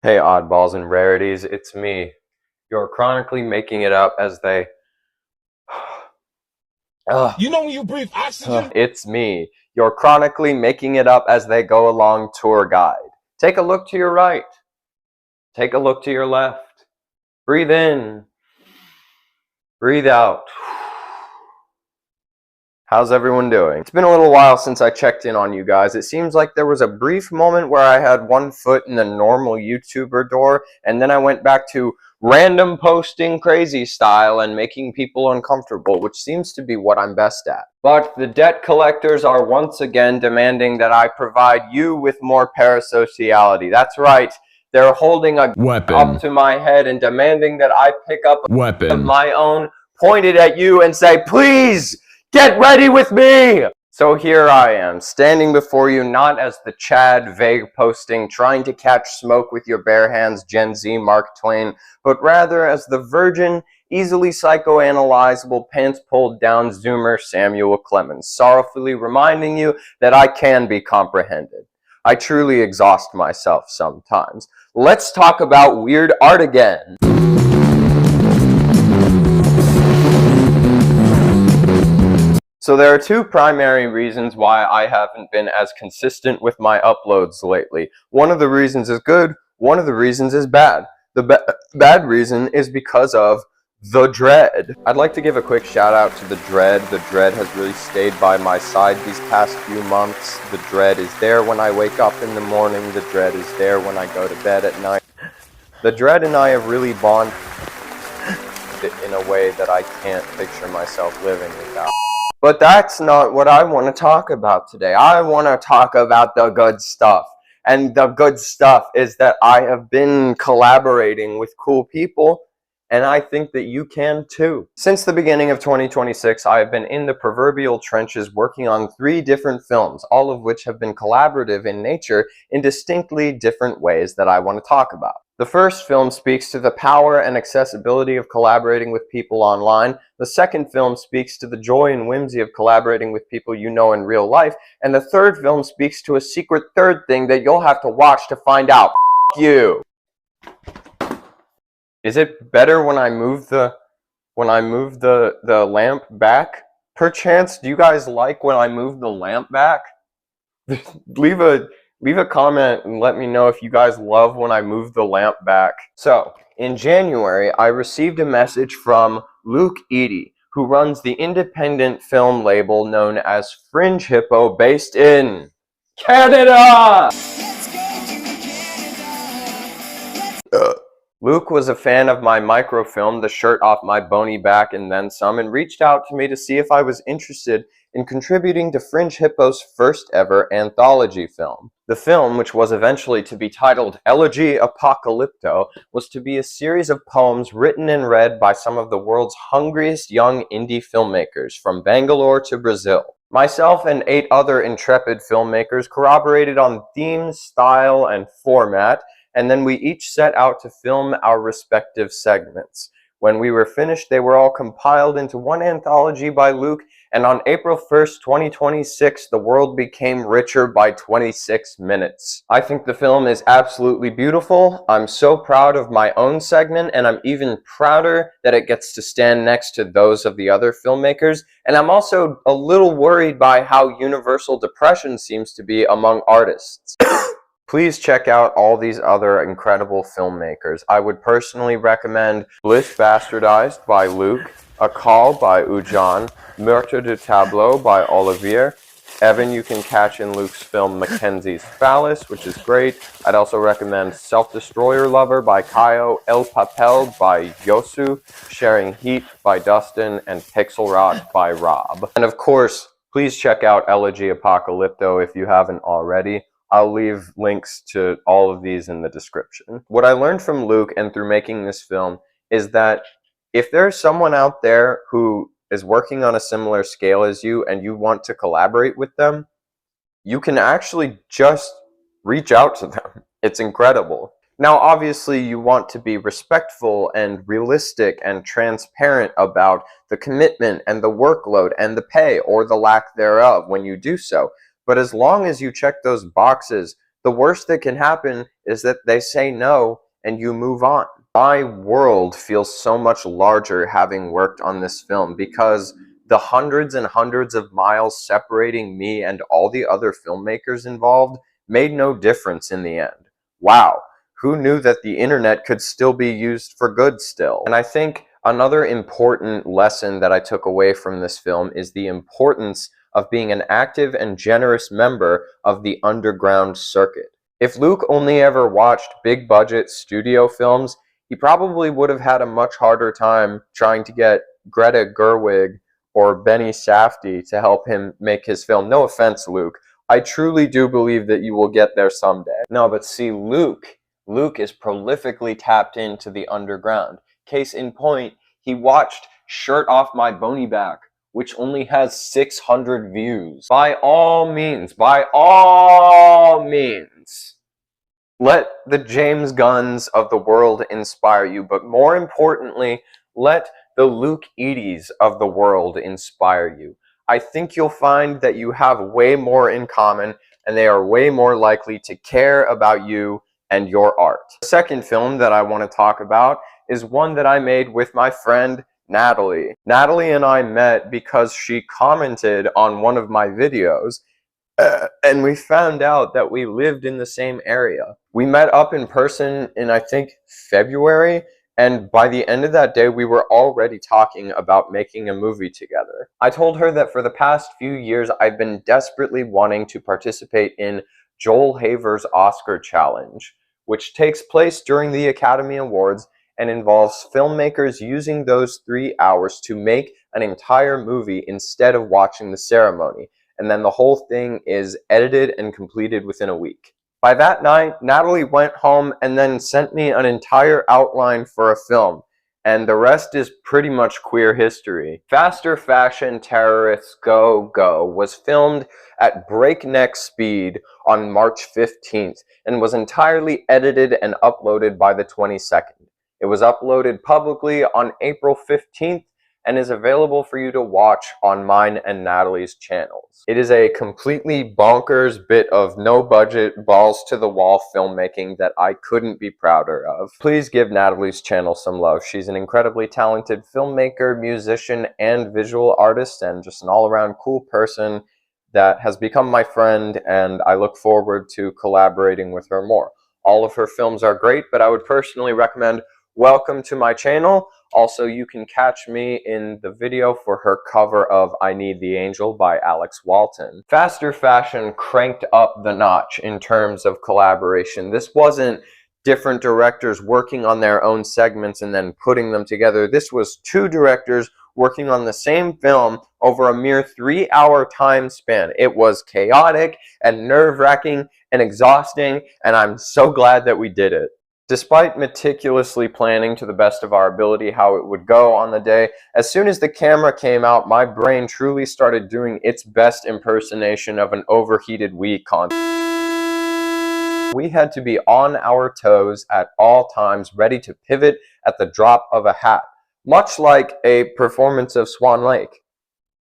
Hey oddballs and rarities, it's me. You're chronically making it up as they... You know when you breathe oxygen? It's me. You're chronically making it up as they go along tour guide. Take a look to your right. Take a look to your left. Breathe in. Breathe out. How's everyone doing? It's been a little while since I checked in on you guys. It seems like there was a brief moment where I had one foot in the normal YouTuber door, and then I went back to random posting crazy style and making people uncomfortable, which seems to be what I'm best at. But the debt collectors are once again demanding that I provide you with more parasociality. That's right. They're holding a weapon up to my head and demanding that I pick up a weapon of my own, pointed at you and say, please! Get ready with me! So here I am, standing before you not as the Chad vague posting, trying to catch smoke with your bare hands Gen Z Mark Twain, but rather as the virgin, easily psychoanalyzable, pants pulled down Zoomer Samuel Clemens, sorrowfully reminding you that I can be comprehended. I truly exhaust myself sometimes. Let's talk about weird art again. So there are two primary reasons why I haven't been as consistent with my uploads lately. One of the reasons is good, one of the reasons is bad. The bad reason is because of the dread. I'd like to give a quick shout out to the dread. The dread has really stayed by my side these past few months. The dread is there when I wake up in the morning. The dread is there when I go to bed at night. The dread and I have really bonded in a way that I can't picture myself living without. But that's not what I want to talk about today. I want to talk about the good stuff. And the good stuff is that I have been collaborating with cool people, and I think that you can too. Since the beginning of 2026, I have been in the proverbial trenches working on 3 different films, all of which have been collaborative in nature in distinctly different ways that I want to talk about. The first film speaks to the power and accessibility of collaborating with people online. The second film speaks to the joy and whimsy of collaborating with people you know in real life. And the third film speaks to a secret third thing that you'll have to watch to find out. F*** you! Is it better when I move the lamp back? Perchance, do you guys like when I move the lamp back? Leave a comment and let me know if you guys love when I move the lamp back. So, in January, I received a message from Luke Eady, who runs the independent film label known as Fringe Hippo, based in Canada! Luke was a fan of my microfilm, The Shirt Off My Bony Back and Then Some, and reached out to me to see if I was interested in contributing to Fringe Hippo's first ever anthology film. The film, which was eventually to be titled Elegy Apocalypto, was to be a series of poems written and read by some of the world's hungriest young indie filmmakers, from Bangalore to Brazil. Myself and 8 other intrepid filmmakers corroborated on theme, style, and format, and then we each set out to film our respective segments. When we were finished, they were all compiled into one anthology by Luke, and on April 1st, 2026, the world became richer by 26 minutes. I think the film is absolutely beautiful. I'm so proud of my own segment, and I'm even prouder that it gets to stand next to those of the other filmmakers, and I'm also a little worried by how universal depression seems to be among artists. Please check out all these other incredible filmmakers. I would personally recommend Bliss Bastardized by Luke, A Call by Ujan, Meurtre du Tableau by Olivier. Evan you can catch in Luke's film Mackenzie's Phallus, which is great. I'd also recommend Self-Destroyer Lover by Kayo, El Papel by Yosu, Sharing Heat by Dustin, and Pixel Rock by Rob. And of course, please check out Elegy Apocalypto if you haven't already. I'll leave links to all of these in the description. What I learned from Luke and through making this film is that if there's someone out there who is working on a similar scale as you and you want to collaborate with them, you can actually just reach out to them. It's incredible. Now, obviously, you want to be respectful and realistic and transparent about the commitment and the workload and the pay or the lack thereof when you do so. But as long as you check those boxes, The worst that can happen is that they say no and you move on. My world feels so much larger having worked on this film because the hundreds and hundreds of miles separating me and all the other filmmakers involved made no difference in the end. Wow, who knew that the internet could still be used for good still? And I think another important lesson that I took away from this film is the importance of being an active and generous member of the underground circuit. If Luke only ever watched big budget studio films, he probably would have had a much harder time trying to get Greta Gerwig or Benny Safdie to help him make his film. No offense, Luke. I truly do believe that you will get there someday. No, but see, Luke is prolifically tapped into the underground. Case in point, he watched Shirt Off My Bony Back, which only has 600 views. By all means, let the James Gunns of the world inspire you, but more importantly, let the Luke Eades of the world inspire you. I think you'll find that you have way more in common, and they are way more likely to care about you and your art. The second film that I want to talk about is one that I made with my friend Natalie. Natalie and I met because she commented on one of my videos, and we found out that we lived in the same area. We met up in person in, I think, February, and by the end of that day, we were already talking about making a movie together. I told her that for the past few years, I've been desperately wanting to participate in Joel Haver's Oscar Challenge, which takes place during the Academy Awards and involves filmmakers using those 3 hours to make an entire movie instead of watching the ceremony. And then the whole thing is edited and completed within a week. By that night, Natalie went home and then sent me an entire outline for a film, and the rest is pretty much queer history. Faster Fashion Terrorists Go Go was filmed at breakneck speed on March 15th and was entirely edited and uploaded by the 22nd. It was uploaded publicly on April 15th and is available for you to watch on mine and Natalie's channels. It is a completely bonkers bit of no-budget, balls-to-the-wall filmmaking that I couldn't be prouder of. Please give Natalie's channel some love. She's an incredibly talented filmmaker, musician, and visual artist, and just an all-around cool person that has become my friend, and I look forward to collaborating with her more. All of her films are great, but I would personally recommend Welcome to My Channel. Also, you can catch me in the video for her cover of I Need the Angel by Alex Walton. Faster Fashion cranked up the notch in terms of collaboration. This wasn't different directors working on their own segments and then putting them together. This was two directors working on the same film over a mere 3-hour time span. It was chaotic and nerve-wracking and exhausting, and I'm so glad that we did it. Despite meticulously planning to the best of our ability how it would go on the day, as soon as the camera came out, my brain truly started doing its best impersonation of an overheated Wii console. We had to be on our toes at all times, ready to pivot at the drop of a hat, much like a performance of Swan Lake,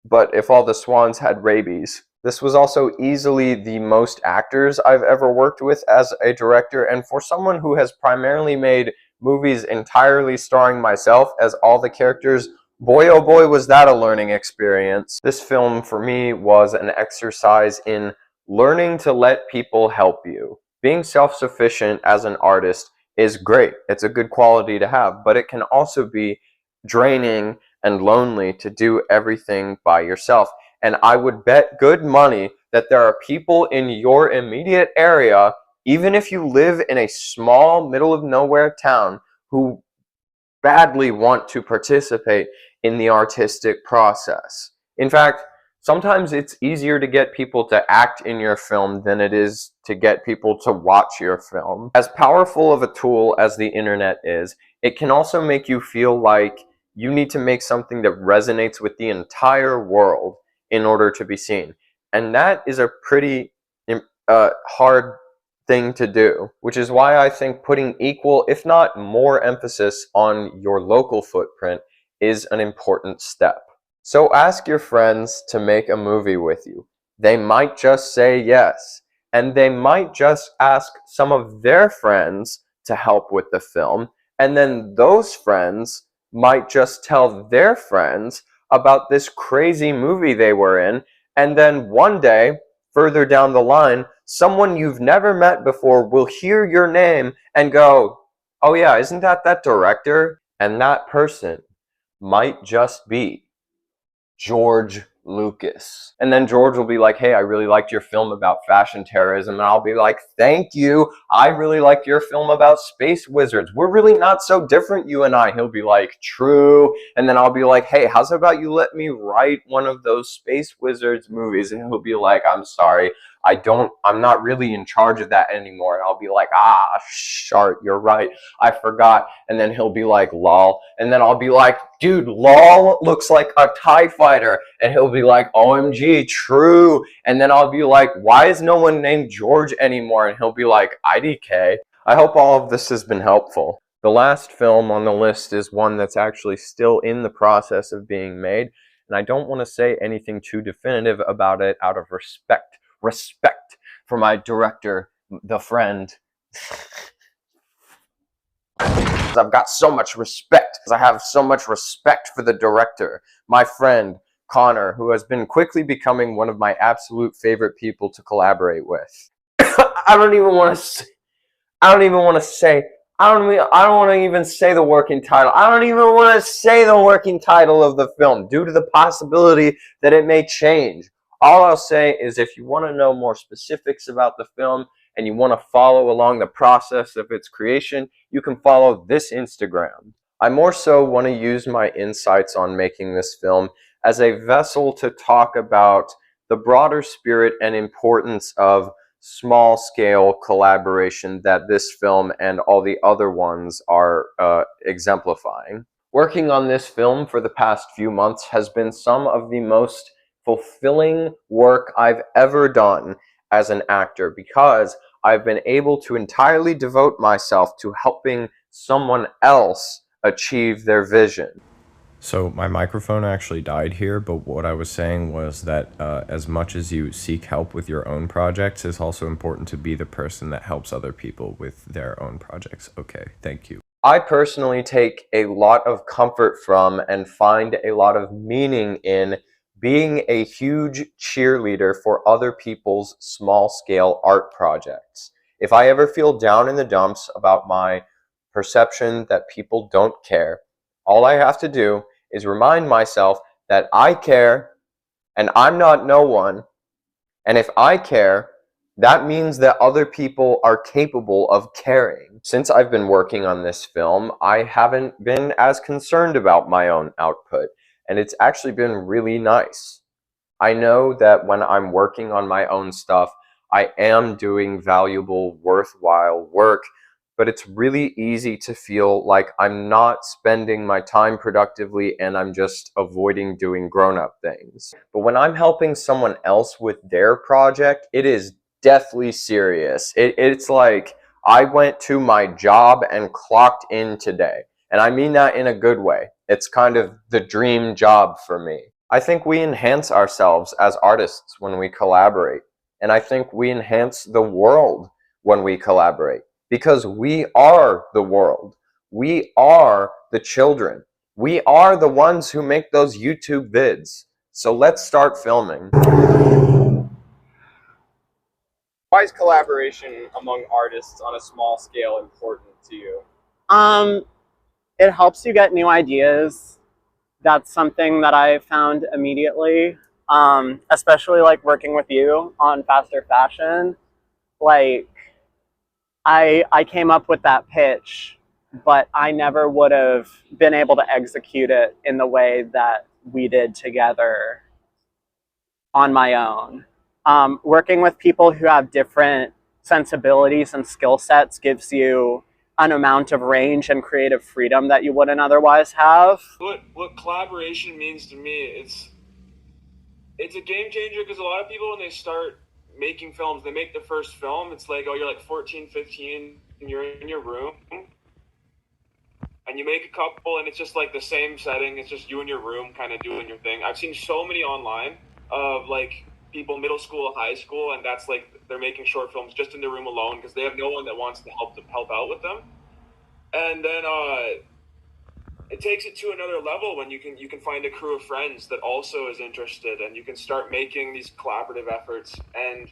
but if all the swans had rabies. This was also easily the most actors I've ever worked with as a director, and for someone who has primarily made movies entirely starring myself as all the characters, boy oh boy was that a learning experience. This film for me was an exercise in learning to let people help you. Being self-sufficient as an artist is great. It's a good quality to have, but it can also be draining and lonely to do everything by yourself. And I would bet good money that there are people in your immediate area, even if you live in a small, middle-of-nowhere town, who badly want to participate in the artistic process. In fact, sometimes it's easier to get people to act in your film than it is to get people to watch your film. As powerful of a tool as the internet is, it can also make you feel like you need to make something that resonates with the entire world in order to be seen. And that is a pretty hard thing to do, which is why I think putting equal, if not more emphasis on your local footprint is an important step. So ask your friends to make a movie with you. They might just say yes. and they might just ask some of their friends to help with the film, and then those friends might just tell their friends about this crazy movie they were in, and then one day, further down the line, someone you've never met before will hear your name and go, oh yeah, isn't that director? And that person might just be George Lucas. And then George will be like, hey, I really liked your film about fashion terrorism. And I'll be like, thank you. I really liked your film about space wizards. We're really not so different, you and I. He'll be like, true. And then I'll be like, hey, how's about you let me write one of those space wizards movies? And he'll be like, I'm sorry. I'm not really in charge of that anymore. And I'll be like, shart, you're right. I forgot. And then he'll be like, lol. And then I'll be like, dude, lol looks like a TIE fighter. And he'll be like, OMG, true. And then I'll be like, why is no one named George anymore? And he'll be like, IDK. I hope all of this has been helpful. The last film on the list is one that's actually still in the process of being made. And I don't want to say anything too definitive about it out of respect for my director, the friend. I've got so much respect. I have so much respect for the director, my friend, Connor, who has been quickly becoming one of my absolute favorite people to collaborate with. I don't want to even say the working title. I don't even want to say the working title of the film due to the possibility that it may change. All I'll say is if you want to know more specifics about the film and you want to follow along the process of its creation, you can follow this Instagram. I more so want to use my insights on making this film as a vessel to talk about the broader spirit and importance of small-scale collaboration that this film and all the other ones are exemplifying. Working on this film for the past few months has been some of the most fulfilling work I've ever done as an actor because I've been able to entirely devote myself to helping someone else achieve their vision. So my microphone actually died here, but what I was saying was that as much as you seek help with your own projects, it's also important to be the person that helps other people with their own projects. Okay, thank you. I personally take a lot of comfort from and find a lot of meaning in being a huge cheerleader for other people's small-scale art projects. If I ever feel down in the dumps about my perception that people don't care, all I have to do is remind myself that I care and I'm not no one. And if I care, that means that other people are capable of caring. Since I've been working on this film, I haven't been as concerned about my own output, and it's actually been really nice. I know that when I'm working on my own stuff, I am doing valuable, worthwhile work, but it's really easy to feel like I'm not spending my time productively and I'm just avoiding doing grown-up things. But when I'm helping someone else with their project, it is deathly serious. It's like I went to my job and clocked in today. And I mean that in a good way. It's kind of the dream job for me. I think we enhance ourselves as artists when we collaborate. And I think we enhance the world when we collaborate. Because we are the world. We are the children. We are the ones who make those YouTube vids. So let's start filming. Why is collaboration among artists on a small scale important to you? It helps you get new ideas. That's something that I found immediately, especially like working with you on Faster Fashion. Like, I came up with that pitch, but I never would have been able to execute it in the way that we did together on my own. Working with people who have different sensibilities and skill sets gives you an amount of range and creative freedom that you wouldn't otherwise have. What collaboration means to me, it's a game changer because a lot of people when they start making films, they make the first film, it's like, oh, you're like 14, 15, and you're in your room, and you make a couple, and it's just like the same setting, it's just you in your room kind of doing your thing. I've seen so many online of like people middle school, high school, and that's like they're making short films just in their room alone because they have no one that wants to help out with them. And then it takes it to another level when you can find a crew of friends that also is interested, and you can start making these collaborative efforts. And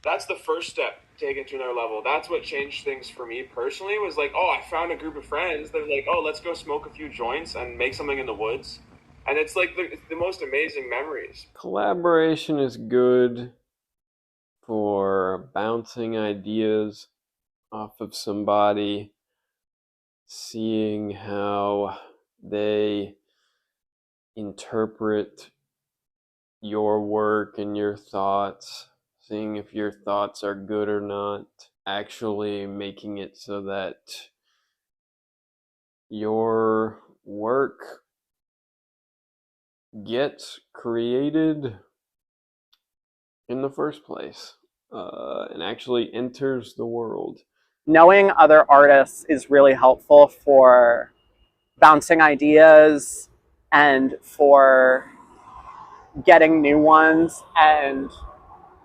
that's the first step, take it to another level. That's what changed things for me personally, was like, oh, I found a group of friends. They're like, oh, let's go smoke a few joints and make something in the woods. And it's like the most amazing memories. Collaboration is good for bouncing ideas off of somebody, seeing how they interpret your work and your thoughts, seeing if your thoughts are good or not, actually making it so that your work gets created in the first place, and actually enters the world. Knowing other artists is really helpful for bouncing ideas and for getting new ones. And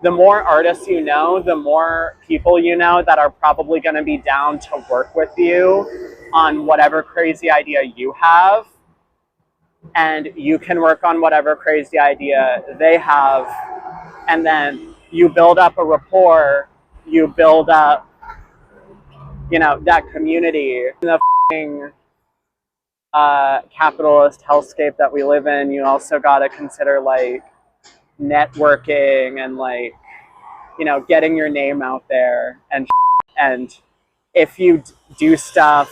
the more artists you know, the more people you know that are probably going to be down to work with you on whatever crazy idea you have. And you can work on whatever crazy idea they have. And then you build up a rapport, you build up, that community. In the capitalist hellscape that we live in, you also got to consider like networking and like, getting your name out there. And if you do stuff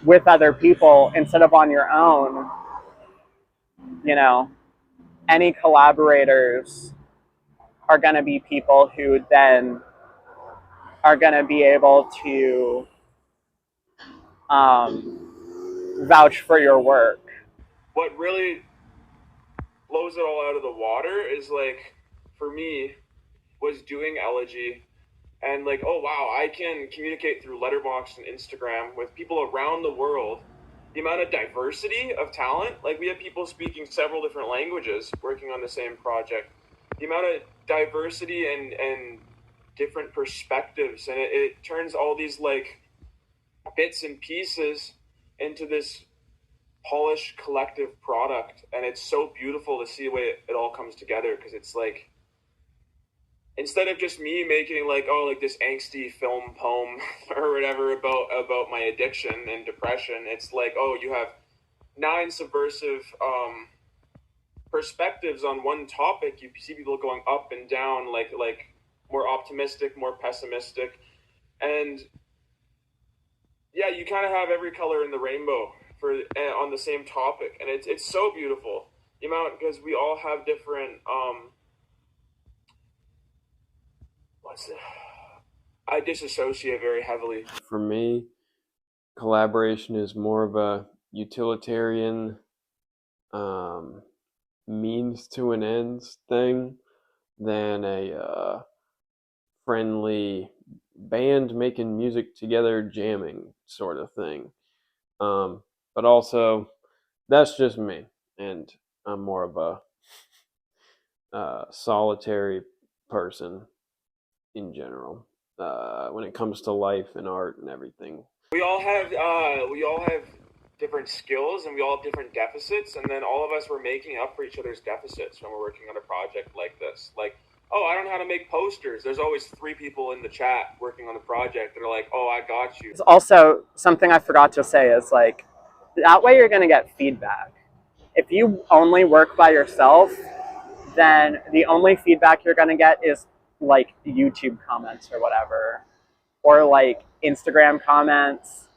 with other people instead of on your own, any collaborators are going to be people who then are going to be able to vouch for your work. What really blows it all out of the water is like, for me, was doing Elegy and like, oh wow, I can communicate through Letterboxd and Instagram with people around the world. The amount of diversity of talent, like we have people speaking several different languages working on the same project. The amount of diversity and different perspectives, and it turns all these like bits and pieces into this polished collective product. And it's so beautiful to see the way it all comes together, because it's like, instead of just me making like, oh, like this angsty film poem or whatever about my addiction and depression, it's like, oh, you have 9 subversive perspectives on one topic. You see people going up and down, like more optimistic, more pessimistic, and yeah, you kind of have every color in the rainbow on the same topic, and it's so beautiful. The amount, because we all have different I disassociate very heavily. For me, collaboration is more of a utilitarian means to an ends thing than a friendly band making music together, jamming sort of thing. But also, that's just me, and I'm more of a solitary person in general when it comes to life and art and everything. We all have different skills, and we all have different deficits, and then all of us were making up for each other's deficits when we're working on a project like this. Like, oh, I don't know how to make posters. There's always 3 people in the chat working on the project that are like, oh, I got you. It's also something I forgot to say is like, that way you're going to get feedback. If you only work by yourself, then the only feedback you're going to get is like YouTube comments or whatever, or like Instagram comments,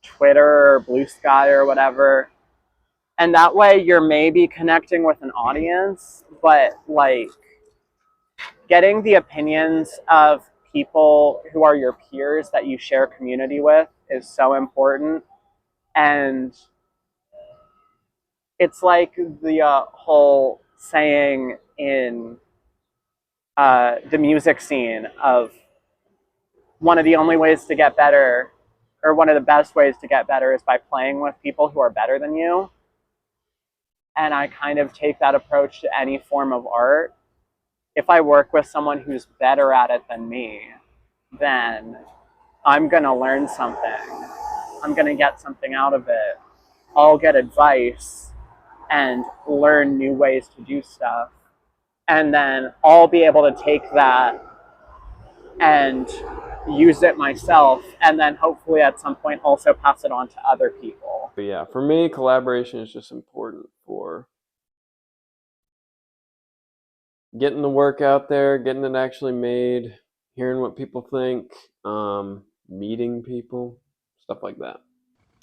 Twitter or Blue Sky or whatever. And that way you're maybe connecting with an audience, but like getting the opinions of people who are your peers that you share community with is so important. And it's like the whole saying in the music scene of one of the only ways to get better, or one of the best ways to get better, is by playing with people who are better than you. And I kind of take that approach to any form of art. if I work with someone who's better at it than me, then I'm going to learn something. I'm going to get something out of it. I'll get advice and learn new ways to do stuff. And then I'll be able to take that and use it myself, and then hopefully at some point also pass it on to other people. But yeah, for me, collaboration is just important for getting the work out there, getting it actually made, hearing what people think, meeting people, stuff like that.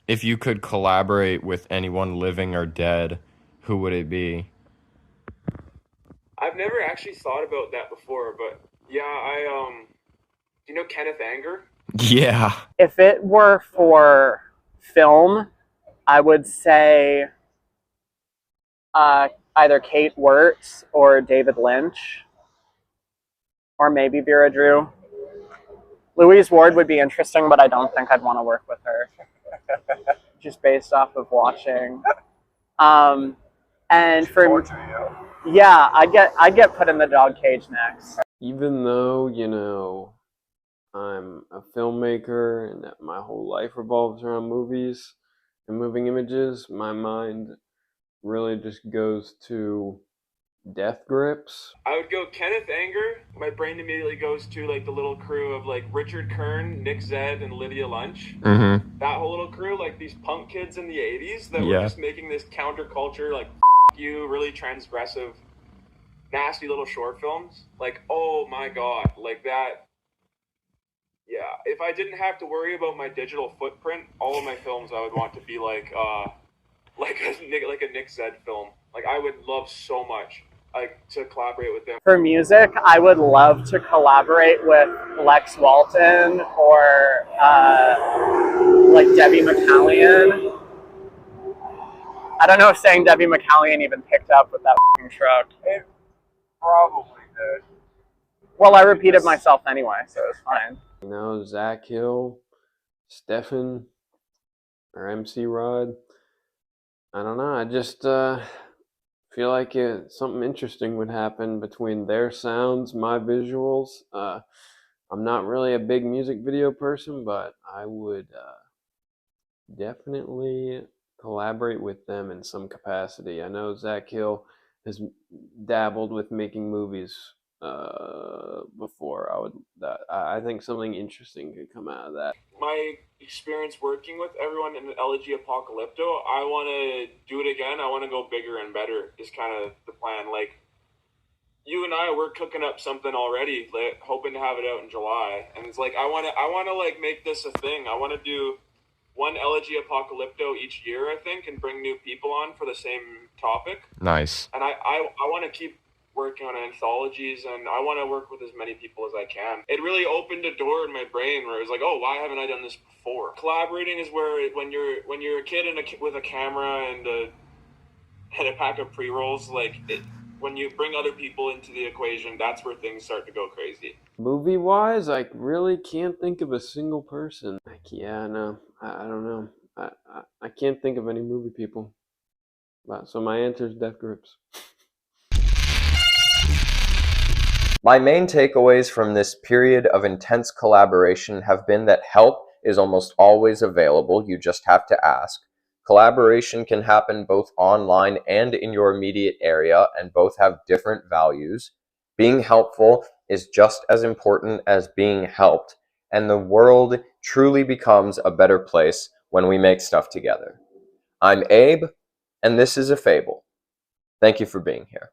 If you could collaborate with anyone living or dead, who would it be? I've never actually thought about that before, but yeah, do you know Kenneth Anger? Yeah. If it were for film, I would say either Kate Wirtz or David Lynch, or maybe Vera Drew. Louise Ward would be interesting, but I don't think I'd want to work with her, just based off of watching. And for yeah, I get put in the dog cage next. Even though, you know, I'm a filmmaker and that my whole life revolves around movies and moving images, my mind really just goes to death grips. I would go Kenneth Anger. My brain immediately goes to like the little crew of like Richard Kern, Nick Zed, and Lydia Lunch. Mm-hmm. That whole little crew, like these punk kids in the 80s that were just making this counterculture, like you, really transgressive, nasty little short films. Like, oh my god, like that. Yeah, if I didn't have to worry about my digital footprint, all of my films I would want to be like a Nick Zed film. Like I would love so much to collaborate with them. For music, I would love to collaborate with Lex Walton or like Debbie McCallion. I don't know if saying Debbie McCallion even picked up with that f***ing truck. It probably did. Well, I repeated myself anyway, so it's fine. You know, Zach Hill, Stefan, or MC Rod. I don't know. I just feel like something interesting would happen between their sounds, my visuals. I'm not really a big music video person, but I would definitely collaborate with them in some capacity. I know Zach Hill has dabbled with making movies before. I think something interesting could come out of that. My experience working with everyone in the LG Apocalypto, I want to do it again. I want to go bigger and better is kind of the plan. Like, you and I, we're cooking up something already, like, hoping to have it out in July. And it's like, I want to like make this a thing. I want to do one Elegy Apocalypto each year, I think, and bring new people on for the same topic. Nice. And I want to keep working on anthologies, and I want to work with as many people as I can. It really opened a door in my brain where it was like, oh, why haven't I done this before? Collaborating is where when you're a kid with a camera and a pack of pre-rolls, like when you bring other people into the equation, that's where things start to go crazy. Movie-wise, I really can't think of a single person. Like, yeah, no, I don't know. I can't think of any movie people. So my answer is death grips. My main takeaways from this period of intense collaboration have been that help is almost always available, you just have to ask. Collaboration can happen both online and in your immediate area, and both have different values. Being helpful is just as important as being helped, and the world truly becomes a better place when we make stuff together. I'm Abe, and this is a Fable. Thank you for being here.